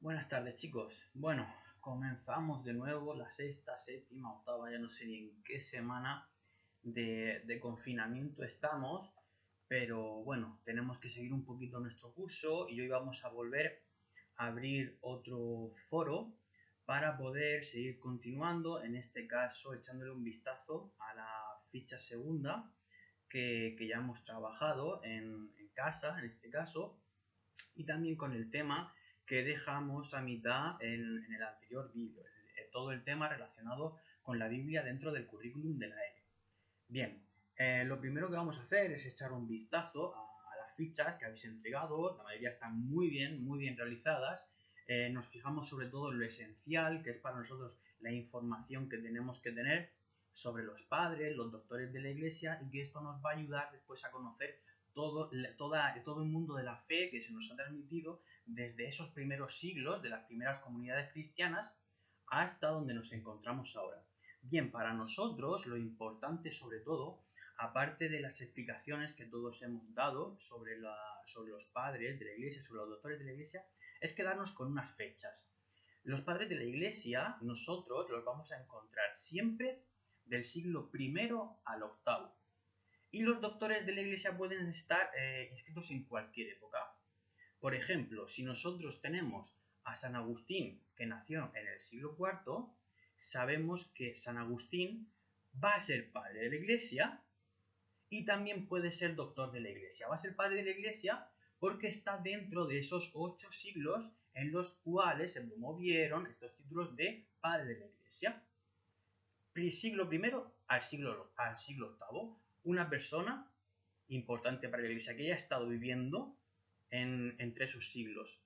Buenas tardes, chicos. Bueno, comenzamos de nuevo la sexta, séptima, octava, ya no sé ni en qué semana de confinamiento estamos, pero bueno, tenemos que seguir un poquito nuestro curso y hoy vamos a volver a abrir otro foro para poder seguir continuando, en este caso echándole un vistazo a la ficha segunda que ya hemos trabajado en casa, en este caso, y también con el tema que dejamos a mitad en el anterior vídeo, todo el tema relacionado con la Biblia dentro del currículum de la ELE. Bien, lo primero que vamos a hacer es echar un vistazo a las fichas que habéis entregado. La mayoría están muy bien realizadas. Nos fijamos sobre todo en lo esencial, que es para nosotros la información que tenemos que tener sobre los padres, los doctores de la iglesia, y que esto nos va a ayudar después a conocer todo el mundo de la fe que se nos ha transmitido desde esos primeros siglos, de las primeras comunidades cristianas, hasta donde nos encontramos ahora. Bien, para nosotros lo importante sobre todo, aparte de las explicaciones que todos hemos dado sobre los padres de la iglesia, sobre los doctores de la iglesia, es quedarnos con unas fechas. Los padres de la iglesia, nosotros los vamos a encontrar siempre del siglo primero al octavo. Y los doctores de la iglesia pueden estar inscritos en cualquier época. Por ejemplo, si nosotros tenemos a San Agustín, que nació en el siglo cuarto, sabemos que San Agustín va a ser padre de la iglesia y también puede ser doctor de la iglesia. Va a ser padre de la iglesia porque está dentro de esos 8 siglos en los cuales se promovieron estos títulos de padre de la iglesia. Siglo primero al siglo octavo, una persona importante para la iglesia que haya estado viviendo entre esos siglos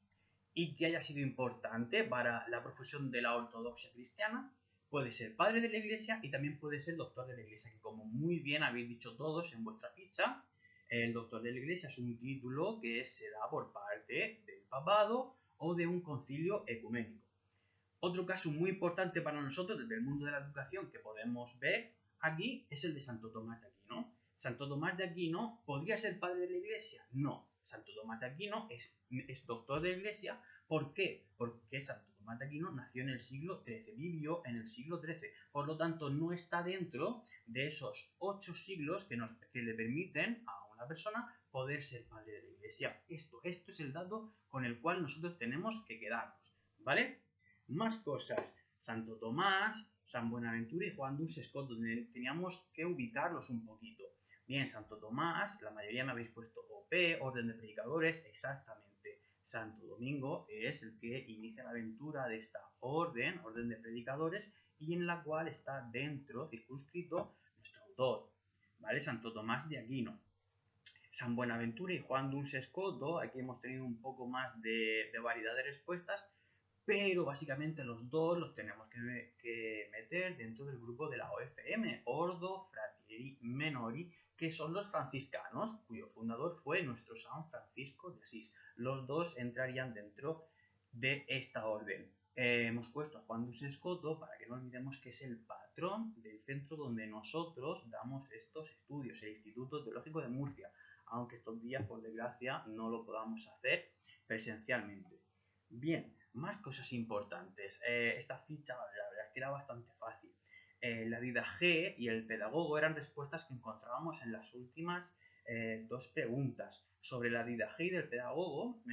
y que haya sido importante para la profesión de la ortodoxia cristiana, puede ser padre de la iglesia y también puede ser doctor de la iglesia, que como muy bien habéis dicho todos en vuestra ficha, el doctor de la iglesia es un título que se da por parte del papado o de un concilio ecuménico. Otro caso muy importante para nosotros desde el mundo de la educación que podemos ver aquí es el de Santo Tomás de Aquino. ¿Santo Tomás de Aquino podría ser padre de la iglesia? No. Santo Tomás de Aquino es doctor de la iglesia. ¿Por qué? Porque Santo Tomás de Aquino nació en el siglo XIII, vivió en el siglo XIII. Por lo tanto, no está dentro de esos 8 siglos que le permiten a una persona poder ser padre de la iglesia. Esto es el dato con el cual nosotros tenemos que quedarnos. ¿Vale? Más cosas. Santo Tomás, San Buenaventura y Juan Dulce Scott, donde teníamos que ubicarlos un poquito. Bien, Santo Tomás, la mayoría me habéis puesto OP, Orden de Predicadores, exactamente. Santo Domingo es el que inicia la aventura de esta orden de predicadores, y en la cual está dentro, circunscrito, nuestro autor, ¿vale? Santo Tomás de Aquino. San Buenaventura y Juan Dulce Escoto, aquí hemos tenido un poco más de variedad de respuestas, pero básicamente los dos los tenemos que meter dentro del grupo de la OFM, Ordo Fratieri Minori, que son los franciscanos, cuyo fundador fue nuestro San Francisco de Asís. Los dos entrarían dentro de esta orden. Hemos puesto a Juan Dulce Escoto para que no olvidemos que es el patrón del centro donde nosotros damos estos estudios, el Instituto Teológico de Murcia, aunque estos días, por desgracia, no lo podamos hacer presencialmente. Bien, más cosas importantes. Esta ficha, la verdad es que era bastante fácil. La didaje y el pedagogo eran respuestas que encontrábamos en las últimas dos preguntas. Sobre la didaje y del pedagogo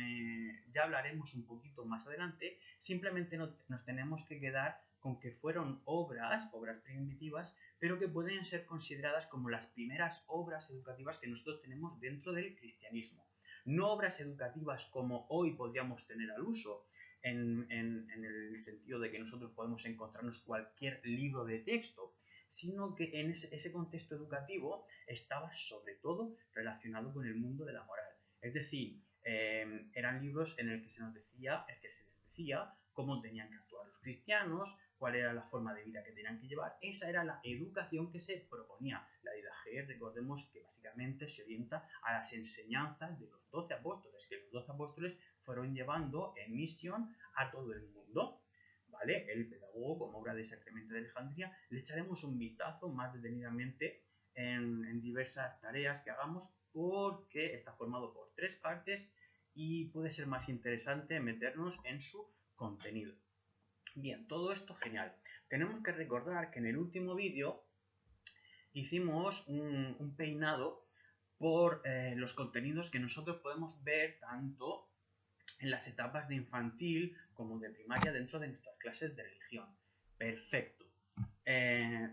ya hablaremos un poquito más adelante. Simplemente nos tenemos que quedar con que fueron obras primitivas, pero que pueden ser consideradas como las primeras obras educativas que nosotros tenemos dentro del cristianismo. No obras educativas como hoy podríamos tener al uso, en el sentido de que nosotros podemos encontrarnos cualquier libro de texto, sino que en ese contexto educativo estaba sobre todo relacionado con el mundo de la moral. Es decir, eran libros en el que se les decía cómo tenían que actuar los cristianos, cuál era la forma de vida que tenían que llevar. Esa era la educación que se proponía. La didaje, recordemos que básicamente se orienta a las enseñanzas de los 12 apóstoles, que los 12 apóstoles fueron llevando en misión a todo el mundo. ¿Vale? El pedagogo, como obra de San Clemente de Alejandría, le echaremos un vistazo más detenidamente en diversas tareas que hagamos, porque está formado por 3 partes y puede ser más interesante meternos en su contenido. Bien, todo esto genial. Tenemos que recordar que en el último vídeo hicimos un peinado por los contenidos que nosotros podemos ver tanto en las etapas de infantil como de primaria dentro de nuestras clases de religión. Perfecto.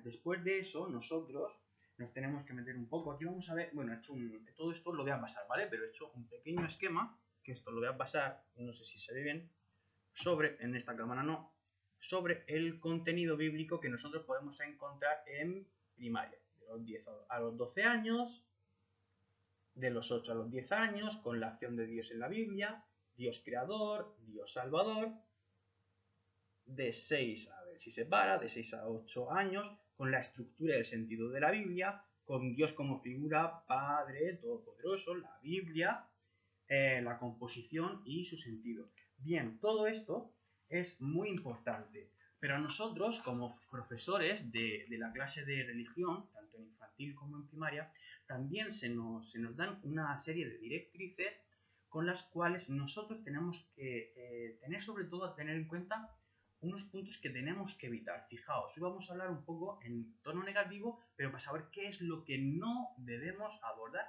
Después de eso, nosotros nos tenemos que meter un poco. Aquí vamos a ver, bueno, todo esto lo voy a pasar, ¿vale? Pero he hecho un pequeño esquema, que esto lo voy a pasar, no sé si se ve bien, en esta cámara no, sobre el contenido bíblico que nosotros podemos encontrar en primaria, de los 10 a los 12 años, de los 8 a los 10 años, con la acción de Dios en la Biblia, Dios creador, Dios salvador, de 6 a ver si se para, de 6 a 8 años, con la estructura y el sentido de la Biblia, con Dios como figura, Padre Todopoderoso, la Biblia, la composición y su sentido. Bien, todo esto es muy importante, pero a nosotros como profesores de la clase de religión, tanto en infantil como en primaria, también se nos dan una serie de directrices con las cuales nosotros tenemos que sobre todo a tener en cuenta unos puntos que tenemos que evitar. Fijaos, hoy vamos a hablar un poco en tono negativo, pero para saber qué es lo que no debemos abordar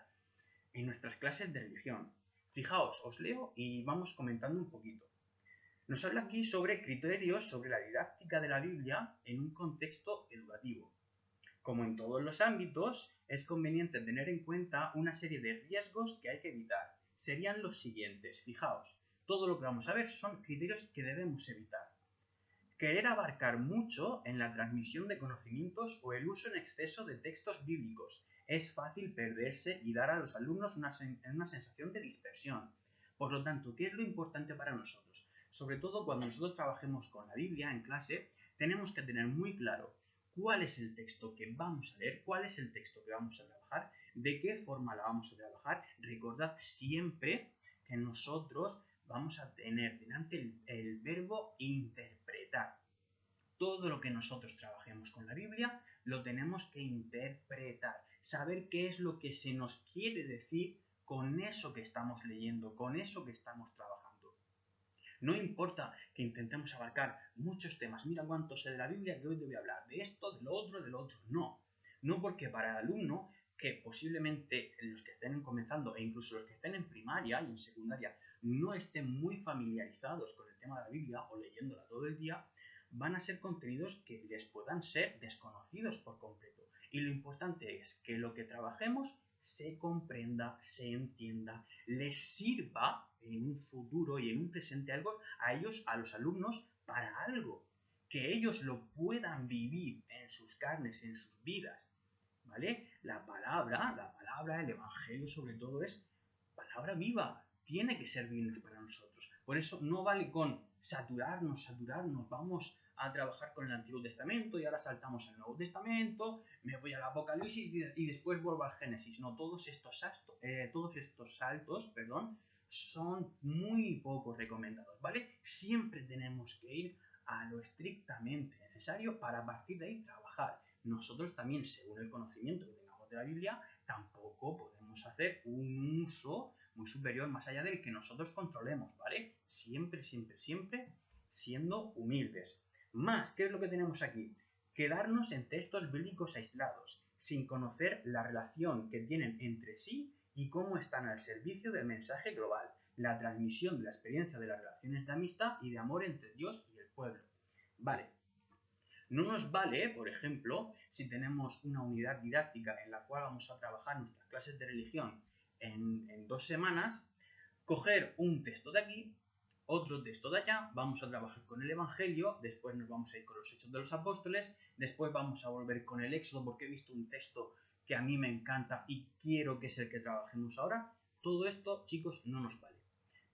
en nuestras clases de religión. Fijaos, os leo y vamos comentando un poquito. Nos habla aquí sobre criterios sobre la didáctica de la Biblia en un contexto educativo. Como en todos los ámbitos, es conveniente tener en cuenta una serie de riesgos que hay que evitar. Serían los siguientes. Fijaos, todo lo que vamos a ver son criterios que debemos evitar. Querer abarcar mucho en la transmisión de conocimientos o el uso en exceso de textos bíblicos. Es fácil perderse y dar a los alumnos una sensación de dispersión. Por lo tanto, ¿qué es lo importante para nosotros? Sobre todo cuando nosotros trabajemos con la Biblia en clase, tenemos que tener muy claro cuál es el texto que vamos a leer, cuál es el texto que vamos a trabajar, de qué forma la vamos a trabajar. Recordad siempre que nosotros vamos a tener delante el verbo interpretar. Todo lo que nosotros trabajemos con la Biblia lo tenemos que interpretar, saber qué es lo que se nos quiere decir con eso que estamos leyendo, con eso que estamos trabajando. No importa que intentemos abarcar muchos temas, mira cuánto sé de la Biblia que hoy te voy a hablar, de esto, de lo otro, no. No, porque para el alumno, que posiblemente los que estén comenzando e incluso los que estén en primaria y en secundaria no estén muy familiarizados con el tema de la Biblia o leyéndola todo el día, van a ser contenidos que les puedan ser desconocidos por completo. Y lo importante es que lo que trabajemos se comprenda, se entienda, les sirva en un futuro y en un presente algo a ellos, a los alumnos, para algo. Que ellos lo puedan vivir en sus carnes, en sus vidas. ¿Vale? La palabra, el evangelio sobre todo es palabra viva. Tiene que servirnos para nosotros. Por eso no vale con saturarnos, vamos a trabajar con el Antiguo Testamento y ahora saltamos al Nuevo Testamento, me voy al Apocalipsis y después vuelvo al Génesis. No, todos estos saltos, son muy poco recomendados, ¿vale? Siempre tenemos que ir a lo estrictamente necesario para a partir de ahí trabajar. Nosotros también, según el conocimiento que tengamos de la Biblia, tampoco podemos hacer un uso muy superior más allá del que nosotros controlemos, ¿vale? Siempre siendo humildes. Más, ¿qué es lo que tenemos aquí? Quedarnos en textos bíblicos aislados, sin conocer la relación que tienen entre sí y cómo están al servicio del mensaje global, la transmisión de la experiencia de las relaciones de amistad y de amor entre Dios y el pueblo. Vale. No nos vale, por ejemplo, si tenemos una unidad didáctica en la cual vamos a trabajar nuestras clases de religión en 2 semanas, coger un texto de aquí, otro texto de allá, vamos a trabajar con el Evangelio, después nos vamos a ir con los Hechos de los Apóstoles, después vamos a volver con el Éxodo porque he visto un texto que a mí me encanta y quiero que es el que trabajemos ahora. Todo esto, chicos, no nos vale.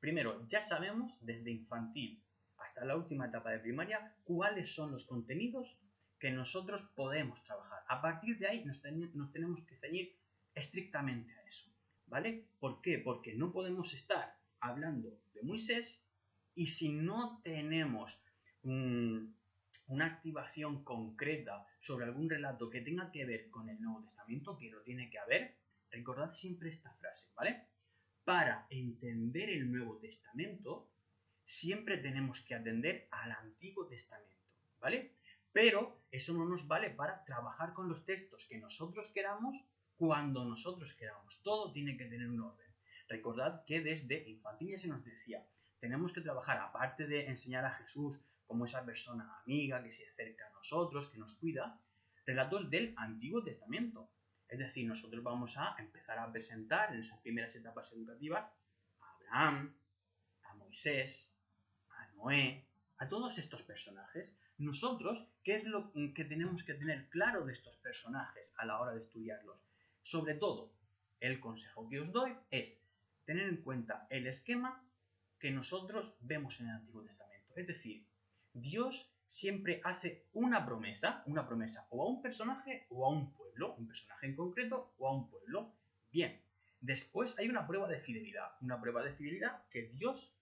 Primero, ya sabemos desde infantil hasta la última etapa de primaria cuáles son los contenidos que nosotros podemos trabajar. A partir de ahí nos tenemos que ceñir estrictamente a eso, ¿vale? ¿Por qué? Porque no podemos estar hablando de Moisés y si no tenemos una activación concreta sobre algún relato que tenga que ver con el Nuevo Testamento, que lo tiene que haber, recordad siempre esta frase, ¿vale? Para entender el Nuevo Testamento siempre tenemos que atender al Antiguo Testamento, ¿vale? Pero eso no nos vale para trabajar con los textos que nosotros queramos cuando nosotros queramos. Todo tiene que tener un orden. Recordad que desde infantil ya se nos decía, tenemos que trabajar, aparte de enseñar a Jesús como esa persona amiga que se acerca a nosotros, que nos cuida, relatos del Antiguo Testamento. Es decir, nosotros vamos a empezar a presentar en esas primeras etapas educativas a Abraham, a Moisés, a Noé, a todos estos personajes. Nosotros, ¿qué es lo que tenemos que tener claro de estos personajes a la hora de estudiarlos? Sobre todo, el consejo que os doy es tener en cuenta el esquema que nosotros vemos en el Antiguo Testamento. Es decir, Dios siempre hace una promesa o a un personaje o a un pueblo, un personaje en concreto o a un pueblo. Bien, después hay una prueba de fidelidad que Dios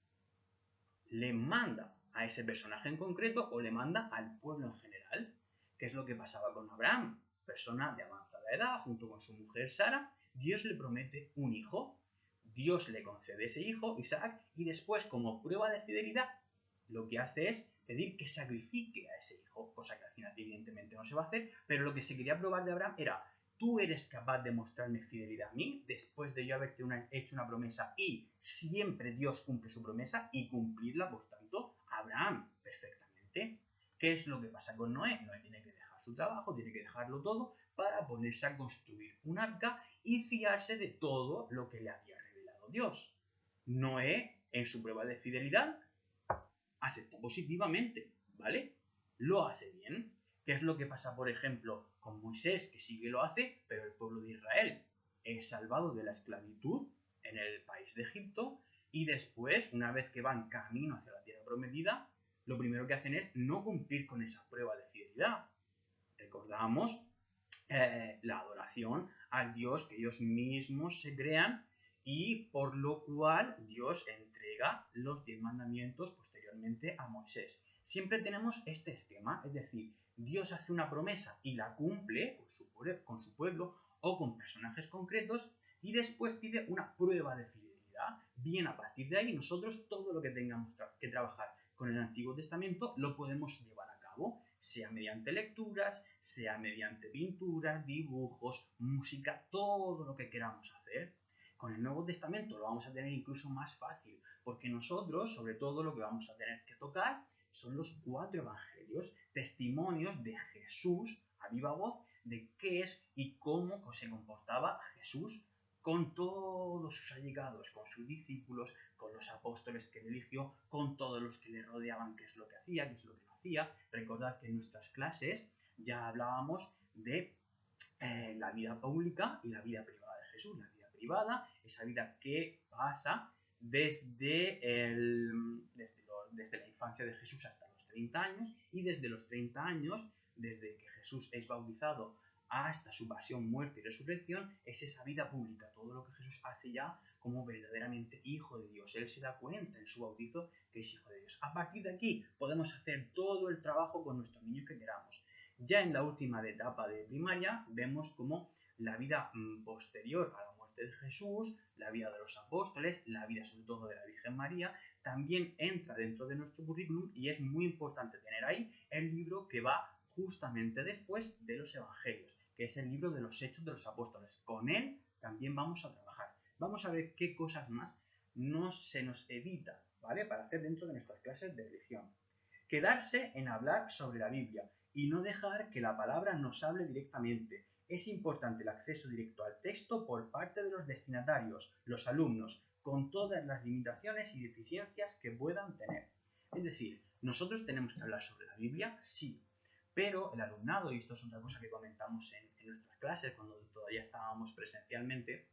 le manda a ese personaje en concreto o le manda al pueblo en general. ¿Qué es lo que pasaba con Abraham? Persona de avanzada edad, junto con su mujer Sara, Dios le promete un hijo. Dios le concede ese hijo, Isaac, y después, como prueba de fidelidad, lo que hace es pedir que sacrifique a ese hijo, cosa que al final evidentemente no se va a hacer, pero lo que se quería probar de Abraham era, tú eres capaz de mostrarme fidelidad a mí después de yo haberte hecho una promesa y siempre Dios cumple su promesa y cumplirla, por tanto, Abraham perfectamente. ¿Qué es lo que pasa con Noé? Noé tiene que dejar su trabajo, tiene que dejarlo todo para ponerse a construir un arca y fiarse de todo lo que le había revelado Dios. Noé, en su prueba de fidelidad, acepta positivamente, ¿vale? Lo hace bien. ¿Qué es lo que pasa, por ejemplo, con Moisés, que sí que lo hace, pero el pueblo de Israel es salvado de la esclavitud en el país de Egipto y después, una vez que van camino hacia la tierra prometida, lo primero que hacen es no cumplir con esa prueba de fidelidad. Recordamos la adoración al Dios que ellos mismos se crean y por lo cual Dios entrega los 10 mandamientos posteriormente a Moisés. Siempre tenemos este esquema, es decir, Dios hace una promesa y la cumple con su pueblo o con personajes concretos y después pide una prueba de fidelidad. Bien, a partir de ahí nosotros todo lo que tengamos que trabajar con el Antiguo Testamento lo podemos llevar a cabo, sea mediante lecturas, sea mediante pinturas, dibujos, música, todo lo que queramos hacer. Con el Nuevo Testamento lo vamos a tener incluso más fácil, porque nosotros, sobre todo, lo que vamos a tener que tocar son los 4 evangelios, testimonios de Jesús a viva voz de qué es y cómo se comportaba Jesús con todos sus allegados, con sus discípulos, con los apóstoles que él eligió, con todos los que le rodeaban, qué es lo que hacía, qué es lo que no hacía. Recordad que en nuestras clases ya hablábamos de la vida pública y la vida privada de Jesús. La vida privada, esa vida que pasa desde la infancia de Jesús hasta los 30 años y desde los 30 años, desde que Jesús es bautizado hasta su pasión, muerte y resurrección, es esa vida pública, todo lo que Jesús hace ya como verdaderamente hijo de Dios. Él se da cuenta en su bautizo que es hijo de Dios. A partir de aquí podemos hacer todo el trabajo con nuestros niños que queramos. Ya en la última etapa de primaria vemos como la vida posterior a la muerte de Jesús, la vida de los apóstoles, la vida sobre todo de la Virgen María, también entra dentro de nuestro currículum y es muy importante tener ahí el libro que va justamente después de los Evangelios, que es el libro de los Hechos de los Apóstoles. Con él también vamos a trabajar. Vamos a ver qué cosas más no se nos evita, ¿vale? Para hacer dentro de nuestras clases de religión. Quedarse en hablar sobre la Biblia y no dejar que la palabra nos hable directamente. Es importante el acceso directo al texto por parte de los destinatarios, los alumnos, con todas las limitaciones y deficiencias que puedan tener. Es decir, nosotros tenemos que hablar sobre la Biblia, sí, pero el alumnado, y esto es otra cosa que comentamos en nuestras clases cuando todavía estábamos presencialmente,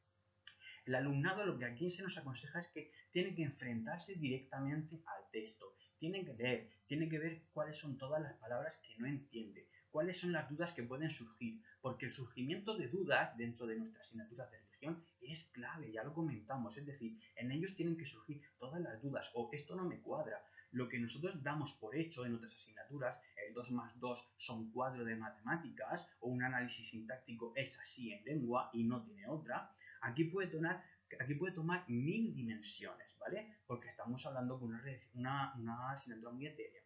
el alumnado lo que aquí se nos aconseja es que tiene que enfrentarse directamente al texto, tiene que leer, tiene que ver cuáles son todas las palabras que no entiende, cuáles son las dudas que pueden surgir, porque el surgimiento de dudas dentro de nuestras asignaturas de religión es clave, ya lo comentamos, es decir, en ellos tienen que surgir todas las dudas, o esto no me cuadra. Lo que nosotros damos por hecho en otras asignaturas, el 2 más 2 son 4 de matemáticas, o un análisis sintáctico es así en lengua y no tiene otra, aquí puede aquí puede tomar 1000 dimensiones, ¿vale? Porque estamos hablando con una asignatura muy etérea.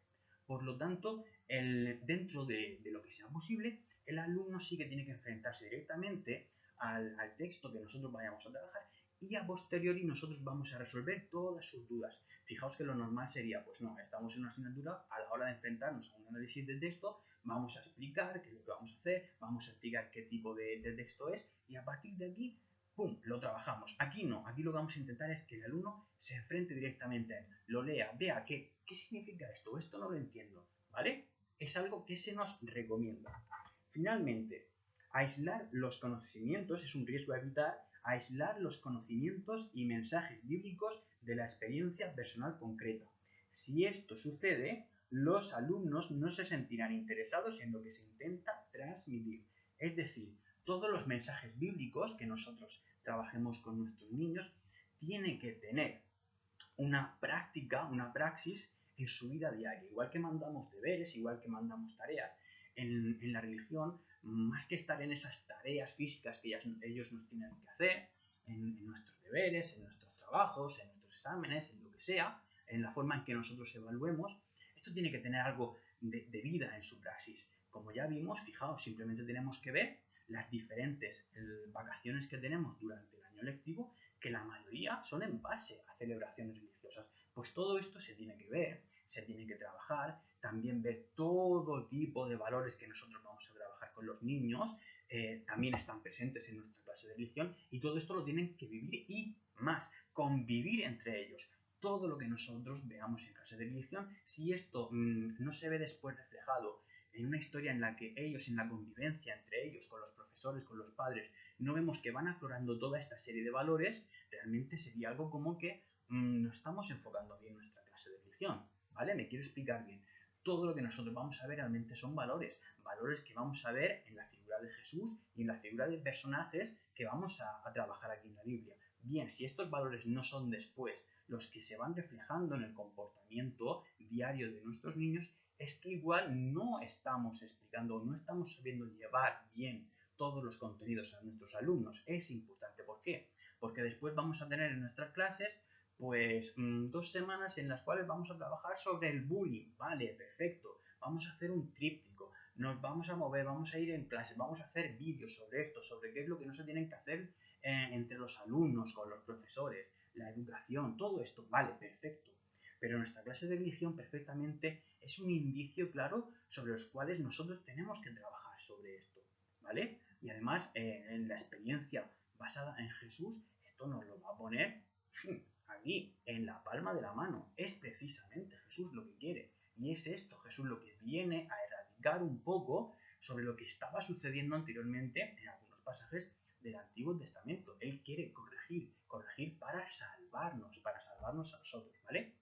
Por lo tanto, dentro de lo que sea posible, el alumno sí que tiene que enfrentarse directamente al texto que nosotros vayamos a trabajar y a posteriori nosotros vamos a resolver todas sus dudas. Fijaos que lo normal sería, pues no, estamos en una asignatura, a la hora de enfrentarnos a un análisis de texto, vamos a explicar qué es lo que vamos a hacer, vamos a explicar qué tipo de texto es y a partir de aquí, ¡pum!, lo trabajamos. Aquí no, aquí lo que vamos a intentar es que el alumno se enfrente directamente a él, lo lea, vea qué significa esto, esto no lo entiendo, ¿vale? Es algo que se nos recomienda. Finalmente, aislar los conocimientos es un riesgo a evitar, aislar los conocimientos y mensajes bíblicos de la experiencia personal concreta. Si esto sucede, los alumnos no se sentirán interesados en lo que se intenta transmitir. Es decir, todos los mensajes bíblicos que nosotros trabajemos con nuestros niños tienen que tener una práctica, una praxis en su vida diaria. Igual que mandamos deberes, igual que mandamos tareas, en la religión, más que estar en esas tareas físicas que ellos nos tienen que hacer, en nuestros deberes, en nuestros trabajos, en nuestros exámenes, en lo que sea, en la forma en que nosotros evaluemos, esto tiene que tener algo de vida en su praxis. Como ya vimos, fijaos, simplemente tenemos que ver las diferentes vacaciones que tenemos durante el año lectivo, que la mayoría son en base a celebraciones religiosas. Pues todo esto se tiene que ver, se tiene que trabajar, también ver todo tipo de valores que nosotros vamos a trabajar con los niños, también están presentes en nuestra clase de religión y todo esto lo tienen que vivir y más, convivir entre ellos. Todo lo que nosotros veamos en clase de religión, si esto no se ve después reflejado en una historia en la que ellos, en la convivencia entre ellos, con los profesores, con los padres, no vemos que van aflorando toda esta serie de valores, realmente sería algo como que no estamos enfocando bien nuestra clase de religión, ¿vale? Me quiero explicar bien. Todo lo que nosotros vamos a ver realmente son valores, valores que vamos a ver en la figura de Jesús y en la figura de personajes que vamos a trabajar aquí en la Biblia. Bien, si estos valores no son después los que se van reflejando en el comportamiento diario de nuestros niños, es que igual no estamos explicando, no estamos sabiendo llevar bien todos los contenidos a nuestros alumnos. Es importante. ¿Por qué? Porque después vamos a tener en nuestras clases pues 2 semanas en las cuales vamos a trabajar sobre el bullying. Vale, perfecto. Vamos a hacer un tríptico. Nos vamos a mover, vamos a ir en clases, vamos a hacer vídeos sobre esto, sobre qué es lo que no se tienen que hacer entre los alumnos, con los profesores, la educación, todo esto. Vale, perfecto. Pero nuestra clase de religión perfectamente es un indicio claro sobre los cuales nosotros tenemos que trabajar sobre esto, ¿vale? Y además, en la experiencia basada en Jesús, esto nos lo va a poner aquí, en la palma de la mano. Es precisamente Jesús lo que quiere. Y es esto, Jesús lo que viene a erradicar un poco sobre lo que estaba sucediendo anteriormente en algunos pasajes del Antiguo Testamento. Él quiere corregir para salvarnos a nosotros, ¿vale?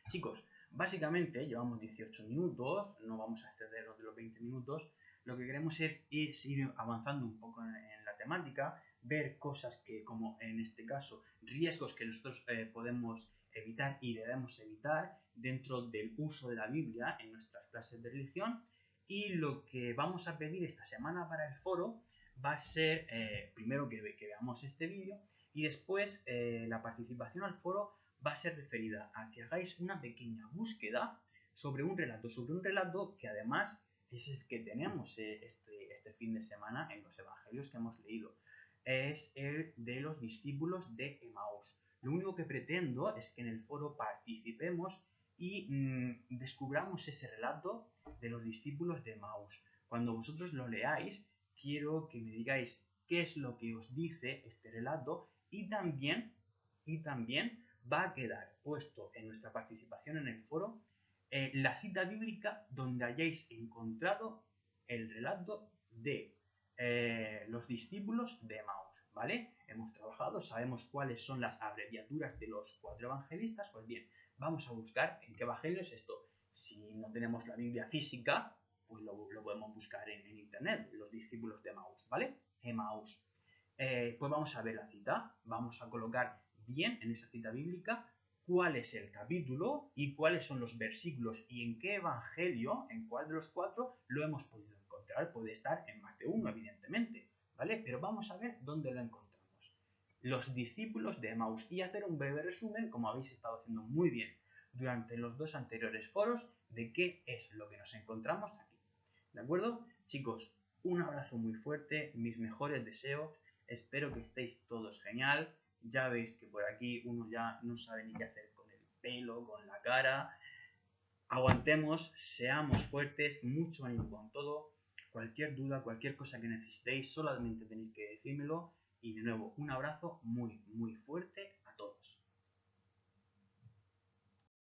Chicos, básicamente llevamos 18 minutos, no vamos a excedernos de los 20 minutos. Lo que queremos es ir avanzando un poco en la temática, ver cosas que, como en este caso, riesgos que nosotros podemos evitar y debemos evitar dentro del uso de la Biblia en nuestras clases de religión. Y lo que vamos a pedir esta semana para el foro va a ser, primero que veamos este vídeo y después la participación al foro va a ser referida a que hagáis una pequeña búsqueda sobre un relato que además es el que tenemos este fin de semana en los evangelios que hemos leído. Es el de los discípulos de Emaús. Lo único que pretendo es que en el foro participemos y descubramos ese relato de los discípulos de Emaús. Cuando vosotros lo leáis, quiero que me digáis qué es lo que os dice este relato y también va a quedar puesto en nuestra participación en el foro la cita bíblica donde hayáis encontrado el relato de los discípulos de Emaús, ¿vale? Hemos trabajado, sabemos cuáles son las abreviaturas de los 4 evangelistas, pues bien, vamos a buscar en qué evangelio es esto. Si no tenemos la Biblia física, pues lo podemos buscar en internet, los discípulos de Emaús, ¿vale? Emaús. Pues vamos a ver la cita, vamos a colocar bien en esa cita bíblica cuál es el capítulo y cuáles son los versículos y en qué evangelio, en cuál de los 4 lo hemos podido encontrar. Puede estar en más de uno, evidentemente, ¿vale? Pero vamos a ver dónde lo encontramos. los discípulos de Emaús y hacer un breve resumen, como habéis estado haciendo muy bien durante los 2 anteriores foros, de qué es lo que nos encontramos aquí. ¿De acuerdo? Chicos, un abrazo muy fuerte, mis mejores deseos, espero que estéis todos genial. Ya veis que por aquí uno ya no sabe ni qué hacer con el pelo, con la cara. Aguantemos, seamos fuertes, mucho ánimo con todo. Cualquier duda, cualquier cosa que necesitéis, solamente tenéis que decírmelo. Y de nuevo, un abrazo muy, muy fuerte